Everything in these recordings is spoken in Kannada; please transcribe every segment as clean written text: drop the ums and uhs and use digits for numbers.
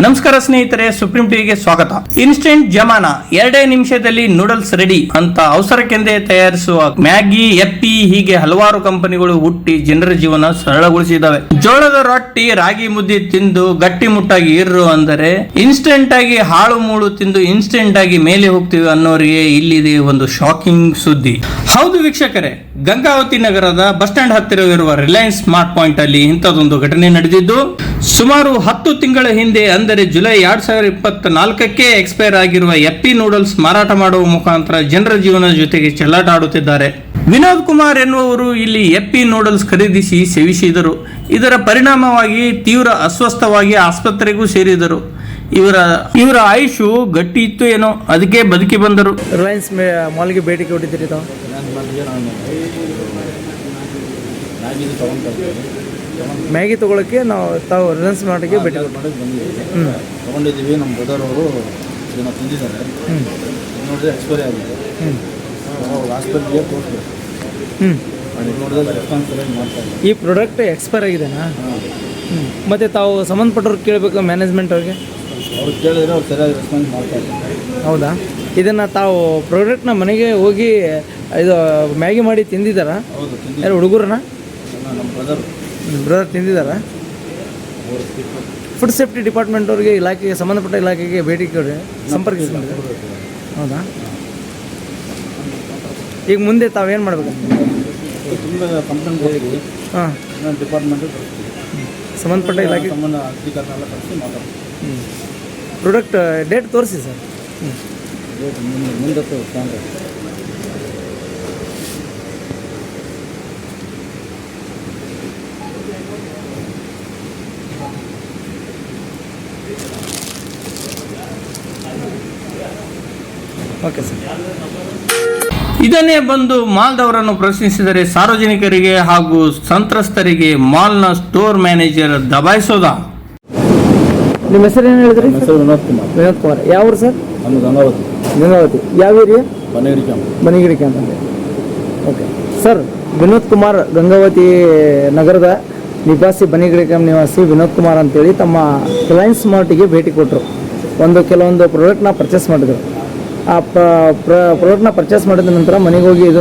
ನಮಸ್ಕಾರ ಸ್ನೇಹಿತರೆ, ಸುಪ್ರೀಂ ಟಿವಿಗೆ ಸ್ವಾಗತ. ಇನ್ಸ್ಟೆಂಟ್ ಜಮಾನ 2 ನಿಮಿಷದಲ್ಲಿ ನೂಡಲ್ಸ್ ರೆಡಿ ಅಂತ ಅವಸರಕ್ಕೆಂದೇ ತಯಾರಿಸುವ ಮ್ಯಾಗಿ, ಯಪ್ಪಿ ಹೀಗೆ ಹಲವಾರು ಕಂಪನಿಗಳು ಹುಟ್ಟಿ ಜನರ ಜೀವನ ಸರಳಗೊಳಿಸಿದ್ದಾವೆ. ಜೋಳದ ರೊಟ್ಟಿ, ರಾಗಿ ಮುದ್ದೆ ತಿಂದು ಗಟ್ಟಿಮುಟ್ಟಾಗಿ ಇರ್ರು ಅಂದರೆ ಇನ್ಸ್ಟೆಂಟ್ ಆಗಿ ಹಾಳು ಮೂಳು ತಿಂದು ಇನ್ಸ್ಟೆಂಟ್ ಆಗಿ ಮೇಲೆ ಹೋಗ್ತೀವಿ ಅನ್ನೋರಿಗೆ ಇಲ್ಲಿದೆ ಒಂದು ಶಾಕಿಂಗ್ ಸುದ್ದಿ. ಹೌದು ವೀಕ್ಷಕರೇ, ಗಂಗಾವತಿ ನಗರದ ಬಸ್ ಸ್ಟ್ಯಾಂಡ್ ಹತ್ತಿರವಿರುವ ರಿಲಯನ್ಸ್ ಸ್ಮಾರ್ಟ್ ಪಾಯಿಂಟ್ ಅಲ್ಲಿ ಇಂಥದೊಂದು ಘಟನೆ ನಡೆದಿದ್ದು, ಸುಮಾರು 10 ತಿಂಗಳ ಹಿಂದೆ ಅಂದರೆ ಜುಲೈ 2024ಕ್ಕೆ ಎಕ್ಸ್ಪೈರ್ ಆಗಿರುವ ಯಪ್ಪಿ ನೂಡಲ್ಸ್ ಮಾರಾಟ ಮಾಡುವ ಮುಖಾಂತರ ಜನರ ಜೀವನದ ಜೊತೆಗೆ ಚೆಲ್ಲಾಟ ಆಡುತ್ತಿದ್ದಾರೆ. ವಿನೋದ್ ಕುಮಾರ್ ಎನ್ನುವರು ಇಲ್ಲಿ ಯಪ್ಪಿ ನೂಡಲ್ಸ್ ಖರೀದಿಸಿ ಸೇವಿಸಿದರು. ಇದರ ಪರಿಣಾಮವಾಗಿ ತೀವ್ರ ಅಸ್ವಸ್ಥವಾಗಿ ಆಸ್ಪತ್ರೆಗೂ ಸೇರಿದರು. ಇವರ ಆಯುಷು ಗಟ್ಟಿ ಇತ್ತು ಏನೋ, ಅದಕ್ಕೆ ಬದುಕಿ ಬಂದರು. ರಿಲಯನ್ಸ್ ಮಾಲ್ಗೆ ಭೇಟಿ ಕೊಟ್ಟಿದ್ದೀರಿ ತಾವು? ಮ್ಯಾಗಿ ತೊಗೊಳಕ್ಕೆ ತಾವು ರಿಲಯನ್ಸ್ ಮಾರ್ಟ್ಗೆ ಭೇಟಿ ತೊಗೊಂಡಿದ್ದೀವಿ. ನಮ್ಮ ಬ್ರದರ್ ಅವರು ಇದನ್ನು ತಿಂದಿದ್ದಾರೆ. ನೋಡಿದ್ರೆ ಎಕ್ಸ್ಪೈರಿ ಆಗಿದೆ. ಹಾಸ್ಪಿಟ್ಲಿಗೆ ತೋರಿಸ್ಬೇಕು. ನೋಡಿದ್ರೆ ರೆಸ್ಪಾನ್ಸ್ ಮಾಡ್ತಾರೆ. ಈ ಪ್ರಾಡಕ್ಟ್ ಎಕ್ಸ್ಪೈರ್ ಆಗಿದೆನಾ? ಮತ್ತು ತಾವು ಸಂಬಂಧಪಟ್ಟವ್ರಿಗೆ ಕೇಳಬೇಕು, ಮ್ಯಾನೇಜ್ಮೆಂಟ್ ಅವ್ರಿಗೆ. ಅವ್ರು ಕೇಳಿದ್ರೆ ಅವ್ರು ಸರಿಯಾಗಿ ರೆಸ್ಪಾನ್ಸ್ ಮಾಡ್ತಾರೆ. ಹೌದಾ? ಇದನ್ನು ತಾವು ಪ್ರಾಡಕ್ಟ್ನ ಮನೆಗೆ ಹೋಗಿ ಇದು ಮ್ಯಾಗಿ ಮಾಡಿ ತಿಂದಿದ್ದಾರಾ? ಹೌದು, ಯಾರು ಹುಡುಗರನ್ನ? ನಮ್ಮ ಬ್ರದರ್ ತಿಂದಿದ್ದಾರಾ? ಫುಡ್ ಸೇಫ್ಟಿ ಡಿಪಾರ್ಟ್ಮೆಂಟ್ ಅವ್ರಿಗೆ, ಇಲಾಖೆಗೆ ಸಂಬಂಧಪಟ್ಟ ಇಲಾಖೆಗೆ ಭೇಟಿ ಕೊಡಿ, ಸಂಪರ್ಕಿಸಿದ್ರೆ. ಹೌದಾ? ಈಗ ಮುಂದೆ ತಾವೇನು ಮಾಡಬೇಕು? ತುಂಬ ಕಂಪ್ಲೇಂಟ್ ಹಾಂ, ಡಿಪಾರ್ಟ್ಮೆಂಟು ಸಂಬಂಧಪಟ್ಟ ಇಲಾಖೆ ಸಂಬಂಧ ಅಧಿಕಾರನೆಲ್ಲ ಕಳಿಸಿ ಮಾತಾಡ್ತೀವಿ. ಪ್ರಾಡಕ್ಟ್ ಡೇಟ್ ತೋರಿಸಿ ಸರ್. ಮುಂದೆ ತೋರಿಸ್ತಾರೆ. Okay sir. ಇದನ್ನೇ ಬಂದು ಮಾಲ್ದವರನ್ನು ಪ್ರಶ್ನಿಸಿದರೆ ಸಾರ್ವಜನಿಕರಿಗೆ ಹಾಗೂ ಸಂತ್ರಸ್ತರಿಗೆ ಮಾಲ್ನ ಸ್ಟೋರ್ ಮ್ಯಾನೇಜರ್ ದಬಾಯಿಸೋದ. ನಿಮ್ಮ ಹೆಸರು ಏನು ಹೇಳಿದ್ರಿ? ಹೆಸರು ವಿನೋದ್ ಕುಮಾರ್. ಯಾವ ಊರು ಸರ್? ನಮ್ಮ ಗಂಗಾವತಿ. ಯಾವ ಏರಿಯಾ? ಬನಗಿರಿ ಕ್ಯಾಂಪ್ ಅಂತ. ಓಕೆ ಸರ್, ವಿನೋದ್ ಕುಮಾರ್ ಗಂಗಾವತಿ ನಗರದ ನಿವಾಸಿ, ಬನಗಿರಿ ಕ್ಯಾಂಪ್ ನಿವಾಸಿ ವಿನೋದ್ ಕುಮಾರ್ ಅಂತೇಳಿ ತಮ್ಮ ರಿಲಯನ್ಸ್ ಮಾರ್ಟಿಗೆ ಭೇಟಿ ಕೊಟ್ಟರು. ಕೆಲವೊಂದು ಪ್ರಾಡಕ್ಟ್ನ ಪರ್ಚೇಸ್ ಮಾಡಿದ್ರು. ಆ ಪ್ರಾಡಕ್ಟ್ನ ಪರ್ಚೇಸ್ ಮಾಡಿದ ನಂತರ ಮನೆಗೆ ಹೋಗಿ ಇದು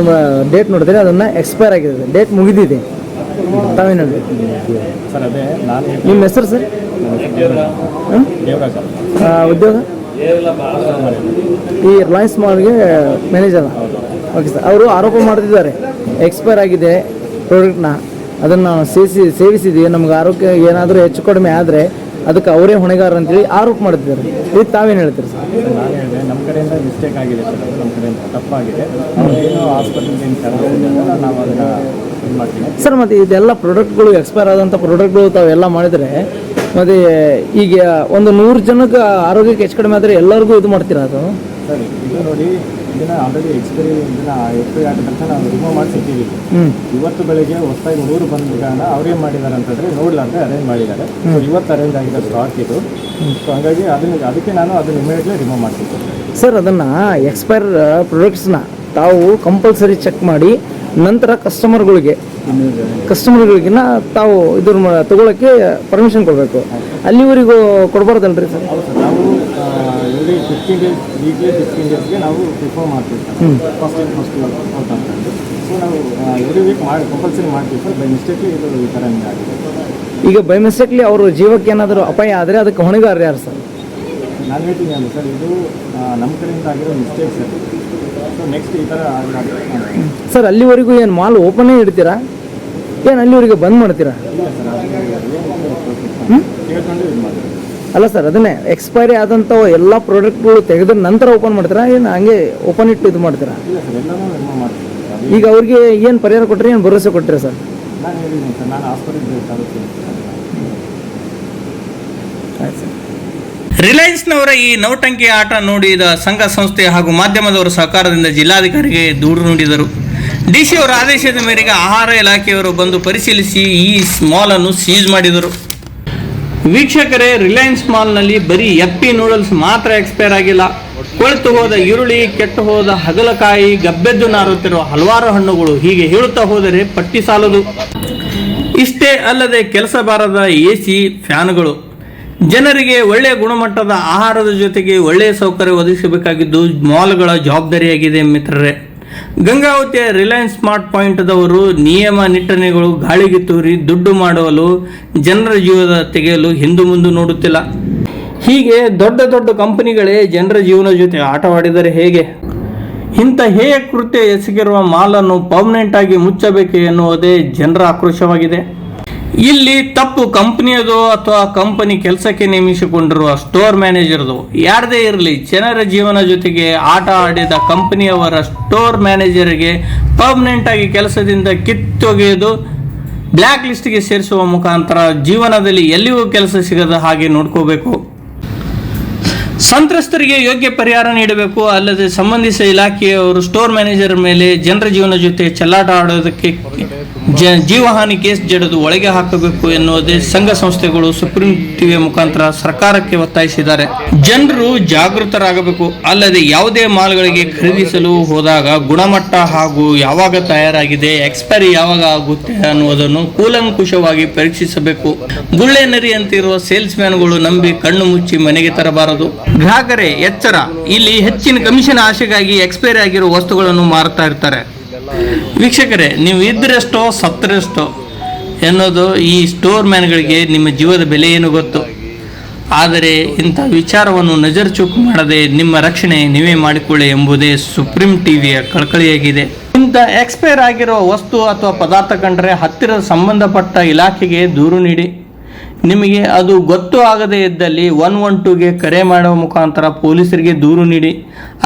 ಡೇಟ್ ನೋಡಿದ್ರೆ ಅದನ್ನು ಎಕ್ಸ್ಪೈರ್ ಆಗಿದೆ, ಡೇಟ್ ಮುಗಿದಿದೆ. ತಾವೇನು ಹೇಳಿ ಸರ್? ಅದೇ ನಾನು. ನಿಮ್ಮ ಹೆಸರು ಸರ್? ಉದ್ಯೋಗ? ಈ ರಿಲಯನ್ಸ್ ಮಾಲ್ಗೆ ಮ್ಯಾನೇಜರ್. Okay sir. ಅವರು ಆರೋಪ ಮಾಡ್ತಿದ್ದಾರೆ, ಎಕ್ಸ್ಪೈರ್ ಆಗಿದೆ ಪ್ರಾಡಕ್ಟ್ನ, ಅದನ್ನು ಸೇವಿಸಿದ್ವಿ, ನಮ್ಗೆ ಆರೋಗ್ಯ ಏನಾದರೂ ಹೆಚ್ಚು ಕಡಿಮೆ ಆದರೆ ಅದಕ್ಕೆ ಅವರೇ ಹೊಣೆಗಾರ ಅಂತೇಳಿ ಆರೋಪ ಮಾಡ್ತಿದ್ದಾರೆ. ಇದು ತಾವೇನು ಹೇಳ್ತೀರಿ ಸರ್? ನಾನು ಹೇಳಿದೆ, ನಮ್ಮ ಕಡೆಯಿಂದ ಮಿಸ್ಟೇಕ್ ಆಗಿದೆ ಸರ್, ನಮ್ಮ ಕಡೆಯಿಂದ ತಪ್ಪಾಗಿದೆ. ಏನು ಹಾಸ್ಪಿಟಲ್ಗೆ ನಾವು ಅದನ್ನು ಇದು ಮಾಡ್ತೀವಿ ಸರ್. ಮತ್ತು ಇದೆಲ್ಲ ಪ್ರಾಡಕ್ಟ್ಗಳು ಎಕ್ಸ್ಪೈರ್ ಆದಂಥ ಪ್ರಾಡಕ್ಟ್ಗಳು ತಾವೆಲ್ಲ ಮಾಡಿದರೆ, ಮತ್ತು ಈಗ ಒಂದು 100 ಜನಕ್ಕೆ ಆರೋಗ್ಯಕ್ಕೆ ಹೆಚ್ಚು ಕಡಿಮೆ ಆದರೆ ಎಲ್ಲರಿಗೂ ಇದು ಮಾಡ್ತೀರಾ ಅದು? ಸರ್, ಇದು ನೋಡಿ, ಇದನ್ನು ಆಲ್ರೆಡಿ ಎಕ್ಸ್ಪೈರಿ ಆದ ತಕ್ಷಣ ನಾವು ರಿಮೂವ್ ಮಾಡಿ ಸಿಕ್ಕಿದ್ದೀವಿ. ಇವತ್ತು ಬೆಳಗ್ಗೆ ಹೊಸದಾಗಿ 100 ಬಂದಾಗ ಅವ್ರೇನು ಮಾಡಿದ್ದಾರೆ ಅಂತಂದರೆ ನೋಡಲಾರ್ದೆ ಅರೇಂಜ್ ಮಾಡಿದ್ದಾರೆ. ಸೊ ಇವತ್ತು ಅರೇಂಜ್ ಆಗಿದೆ ಸ್ಟಾಕ್ ಇದು. ಸೊ ಹಾಗಾಗಿ ಅದಕ್ಕೆ ನಾನು ಅದನ್ನು ಇಮಿಡಿಯೇಟ್ಲಿ ರಿಮೂವ್ ಮಾಡ್ತಿದ್ದೆ ಸರ್. ಅದನ್ನು ಎಕ್ಸ್ಪೈರ್ ಪ್ರಾಡಕ್ಟ್ಸ್ನ ತಾವು ಕಂಪಲ್ಸರಿ ಚೆಕ್ ಮಾಡಿ ನಂತರ ಕಸ್ಟಮರ್ಗಳಿಗೆ ತಾವು ಇದ್ರ ತಗೊಳ್ಳೋಕ್ಕೆ ಪರ್ಮಿಷನ್ ಕೊಡಬೇಕು. ಅಲ್ಲಿವರೆಗೂ ಕೊಡಬಾರ್ದಲ್ರಿ ಸರ್? ಹೌದು ಸರ್. ನಾವು ಎವ್ರಿ 15 ಡೇಸ್, ವೀಕ್ಲಿ 15 ಡೇಸ್ಗೆ ನಾವು ಪ್ರಿಫರ್ ಮಾಡ್ತೀವಿ ಸರ್. ಫಸ್ಟ್ ಔಟ್ ಅಂತಂದು. ಸೊ ನಾವು ಎವ್ರಿ ವೀಕ್ ಕಂಪಲ್ಸರಿ ಮಾಡ್ತೀವಿ ಸರ್. ಬೈ ಮಿಸ್ಟೇಕ್ಲಿ ಇದು ಈ ಥರ ಆಗಿದೆ. ಈಗ ಬೈ ಮಿಸ್ಟೇಕ್ಲಿ ಅವರು ಜೀವಕ್ಕೆ ಏನಾದರೂ ಅಪಾಯ ಆದರೆ ಅದಕ್ಕೆ ಹೊಣೆಗಾರ ಯಾರು ಸರ್? ನಾನು ಹೇಳ್ತೀನಿ ಅಲ್ಲ ಸರ್, ಇದು ನಮ್ಮ ಕಡೆಯಿಂದ ಆಗಿರೋ ಮಿಸ್ಟೇಕ್ ಸರ್. ಸೊ ನೆಕ್ಸ್ಟ್ ಈ ಥರ ಸರ್, ಅಲ್ಲಿವರೆಗೂ ಏನು ಮಾಲ್ ಓಪನ್ನೇ ಇಡ್ತೀರಾ, ಏನು ಅಲ್ಲಿವರೆಗೆ ಬಂದ್ ಮಾಡ್ತೀರಾ? ಇಲ್ಲ ಸರ್, ಕೇಳ್ಕೊಂಡು ಇದು ಮಾಡ್ತೀವಿ. ಅಲ್ಲ ಸರ್, ಅದನ್ನೇ ಎಕ್ಸ್ಪೈರಿ ಆದಂಥ ಎಲ್ಲ ಪ್ರಾಡಕ್ಟ್ಗಳು ತೆಗೆದ ನಂತರ ಓಪನ್ ಮಾಡ್ತೀರಾ, ಏನು ಹಂಗೆ ಓಪನ್ ಇಟ್ಟು ಇದು ಮಾಡ್ತೀರಾ? ಇಲ್ಲ ಸರ್, ಎಲ್ಲನೂ ರಿಮೂವ್ ಮಾಡ್ತೀವಿ. ಈಗ ಅವ್ರಿಗೆ ಏನು ಪರಿಹಾರ ಕೊಟ್ಟರೆ, ಏನು ಭರವಸೆ ಕೊಟ್ಟರೆ ಸರ್? ನಾನು ಹೇಳಿದ್ದೀನಿ ಸರ್, ನಾನು ಹಾಸ್ಪಿಟಲ್ಗೆ ತರುತ್ತೀನಿ. ಆಯ್ತು ಸರ್. ರಿಲಯನ್ಸ್ನವರ ಈ ನೌಟಂಕಿ ಆಟ ನೋಡಿದ ಸಂಘ ಸಂಸ್ಥೆ ಹಾಗೂ ಮಾಧ್ಯಮದವರ ಸಹಕಾರದಿಂದ ಜಿಲ್ಲಾಧಿಕಾರಿಗೆ ದೂರು ನೀಡಿದರು. ಡಿಸಿ ಅವರ ಆದೇಶದ ಮೇರೆಗೆ ಆಹಾರ ಇಲಾಖೆಯವರು ಬಂದು ಪರಿಶೀಲಿಸಿ ಈ ಮಾಲ್ ಅನ್ನು ಸೀಜ್ ಮಾಡಿದರು. ವೀಕ್ಷಕರೇ, ರಿಲಯನ್ಸ್ ಮಾಲ್ನಲ್ಲಿ ಬರೀ ಯಪ್ಪಿ ನೂಡಲ್ಸ್ ಮಾತ್ರ ಎಕ್ಸ್ಪೈರ್ ಆಗಿಲ್ಲ. ಕೊಳೆತು ಹೋದ ಈರುಳ್ಳಿ, ಕೆಟ್ಟು ಹೋದ ಹಗಲಕಾಯಿ, ಗಬ್ಬೆದ್ದು ನಾರುತ್ತಿರುವ ಹಲವಾರು ಹಣ್ಣುಗಳು, ಹೀಗೆ ಹೇಳುತ್ತಾ ಹೋದರೆ ಪಟ್ಟಿ ಸಾಲದು. ಇಷ್ಟೇ ಅಲ್ಲದೆ ಕೆಲಸ ಬಾರದ AC, ಫ್ಯಾನ್ಗಳು, ಜನರಿಗೆ ಒಳ್ಳೆಯ ಗುಣಮಟ್ಟದ ಆಹಾರದ ಜೊತೆಗೆ ಒಳ್ಳೆಯ ಸೌಕರ್ಯ ಒದಗಿಸಬೇಕಾಗಿದ್ದು ಮಾಲ್ಗಳ ಜವಾಬ್ದಾರಿಯಾಗಿದೆ ಮಿತ್ರರೇ. ಗಂಗಾವತಿಯ ರಿಲಯನ್ಸ್ ಸ್ಮಾರ್ಟ್ ಪಾಯಿಂಟ್ದವರು ನಿಯಮ ನಿಟ್ಟನೆಗಳು ಗಾಳಿಗೆ ತೂರಿ ದುಡ್ಡು ಮಾಡಲು ಜನರ ಜೀವನ ತೆಗೆಯಲು ಹಿಂದು ಮುಂದೆ ನೋಡುತ್ತಿಲ್ಲ. ಹೀಗೆ ದೊಡ್ಡ ದೊಡ್ಡ ಕಂಪನಿಗಳೇ ಜನರ ಜೀವನ ಜೊತೆ ಆಟವಾಡಿದರೆ ಹೇಗೆ? ಇಂಥ ಹೇಯ ಕೃತ್ಯ ಎಸಗಿರುವ ಮಾಲನ್ನು ಪರ್ಮನೆಂಟ್ ಆಗಿ ಮುಚ್ಚಬೇಕು ಎನ್ನುವುದೇ ಜನರ ಆಕ್ರೋಶವಾಗಿದೆ. ಇಲ್ಲಿ ತಪ್ಪು ಕಂಪನಿಯದು ಅಥವಾ ಕಂಪನಿ ಕೆಲಸಕ್ಕೆ ನೇಮಿಸಿಕೊಂಡಿರುವ ಸ್ಟೋರ್ ಮ್ಯಾನೇಜರ್ದು ಯಾರದೇ ಇರಲಿ, ಜನರ ಜೀವನ ಜೊತೆಗೆ ಆಟ ಆಡಿದ ಕಂಪನಿಯವರ ಸ್ಟೋರ್ ಮ್ಯಾನೇಜರ್ಗೆ ಪರ್ಮನೆಂಟ್ ಆಗಿ ಕೆಲಸದಿಂದ ಕಿತ್ತೊಗೆದು ಬ್ಲ್ಯಾಕ್ ಲಿಸ್ಟ್ಗೆ ಸೇರಿಸುವ ಮುಖಾಂತರ ಜೀವನದಲ್ಲಿ ಎಲ್ಲಿಯೂ ಕೆಲಸ ಸಿಗದ ಹಾಗೆ ನೋಡ್ಕೋಬೇಕು. ಸಂತ್ರಸ್ತರಿಗೆ ಯೋಗ್ಯ ಪರಿಹಾರ ನೀಡಬೇಕು. ಅಲ್ಲದೆ ಸಂಬಂಧಿಸಿದ ಇಲಾಖೆಯವರು ಸ್ಟೋರ್ ಮ್ಯಾನೇಜರ್ ಮೇಲೆ ಜನರ ಜೀವನ ಜೊತೆ ಚೆಲ್ಲಾಟ ಆಡೋದಕ್ಕೆ ಜೀವಹಾನಿ ಕೇಸ್ ಜಡಿದು ಒಳಗೆ ಹಾಕಬೇಕು ಎನ್ನುವುದೇ ಸಂಘ ಸಂಸ್ಥೆಗಳು ಸುಪ್ರೀಂ ಟಿವಿಯ ಮುಖಾಂತರ ಸರ್ಕಾರಕ್ಕೆ ಒತ್ತಾಯಿಸಿದ್ದಾರೆ. ಜನರು ಜಾಗೃತರಾಗಬೇಕು. ಅಲ್ಲದೆ ಯಾವುದೇ ಮಾಲ್ಗಳಿಗೆ ಖರೀದಿಸಲು ಹೋದಾಗ ಗುಣಮಟ್ಟ ಹಾಗೂ ಯಾವಾಗ ತಯಾರಾಗಿದೆ, ಎಕ್ಸ್ಪೈರಿ ಯಾವಾಗ ಆಗುತ್ತೆ ಅನ್ನುವುದನ್ನು ಕೂಲಂಕುಷವಾಗಿ ಪರೀಕ್ಷಿಸಬೇಕು. ಗುಳ್ಳೆ ನರಿಯಂತಿರುವ ಸೇಲ್ಸ್ ಮ್ಯಾನ್ಗಳು ನಂಬಿ ಕಣ್ಣು ಮುಚ್ಚಿ ಮನೆಗೆ ತರಬಾರದು. ಗ್ರಾಹಕರೇ ಎಚ್ಚರ, ಇಲ್ಲಿ ಹೆಚ್ಚಿನ ಕಮಿಷನ್ ಆಶೆಗಾಗಿ ಎಕ್ಸ್ಪೈರಿ ಆಗಿರುವ ವಸ್ತುಗಳನ್ನು ಮಾರುತ್ತಾ ಇರ್ತಾರೆ. ವೀಕ್ಷಕರೇ, ನೀವು ಇದ್ದರೆಷ್ಟೋ ಸತ್ತರೆಷ್ಟೋ ಎನ್ನುವುದು ಈ ಸ್ಟೋರ್ ಮ್ಯಾನ್ಗಳಿಗೆ ನಿಮ್ಮ ಜೀವದ ಬೆಲೆ ಏನು ಗೊತ್ತು. ಆದರೆ ಇಂಥ ವಿಚಾರವನ್ನು ನಜರ್ಚೂಕು ಮಾಡದೆ ನಿಮ್ಮ ರಕ್ಷಣೆ ನೀವೇ ಮಾಡಿಕೊಳ್ಳಿ ಎಂಬುದೇ ಸುಪ್ರೀಂ ಟಿವಿಯ ಕಳಕಳಿಯಾಗಿದೆ. ಇಂಥ ಎಕ್ಸ್ಪೈರ್ ಆಗಿರುವ ವಸ್ತು ಅಥವಾ ಪದಾರ್ಥ ಕಂಡರೆ ಹತ್ತಿರದ ಸಂಬಂಧಪಟ್ಟ ಇಲಾಖೆಗೆ ದೂರು ನೀಡಿ. ನಿಮಗೆ ಅದು ಗೊತ್ತು ಆಗದೇ ಇದ್ದಲ್ಲಿ 112ಗೆ ಕರೆ ಮಾಡುವ ಮುಖಾಂತರ ಪೊಲೀಸರಿಗೆ ದೂರು ನೀಡಿ.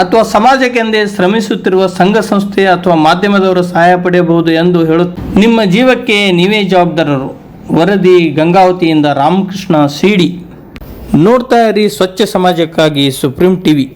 ಅಥವಾ ಸಮಾಜಕ್ಕೆಂದೇ ಶ್ರಮಿಸುತ್ತಿರುವ ಸಂಘ ಸಂಸ್ಥೆ ಅಥವಾ ಮಾಧ್ಯಮದವರು ಸಹಾಯ ಪಡೆಯಬಹುದು ಎಂದು ನಿಮ್ಮ ಜೀವಕ್ಕೆ ನೀವೇ ಜವಾಬ್ದಾರರು. ವರದಿ ಗಂಗಾವತಿಯಿಂದ ರಾಮಕೃಷ್ಣ ಸಿಡಿ. ನೋಡ್ತಾ ಇರಿ ಸ್ವಚ್ಛ ಸಮಾಜಕ್ಕಾಗಿ ಸುಪ್ರೀಂ ಟಿವಿ.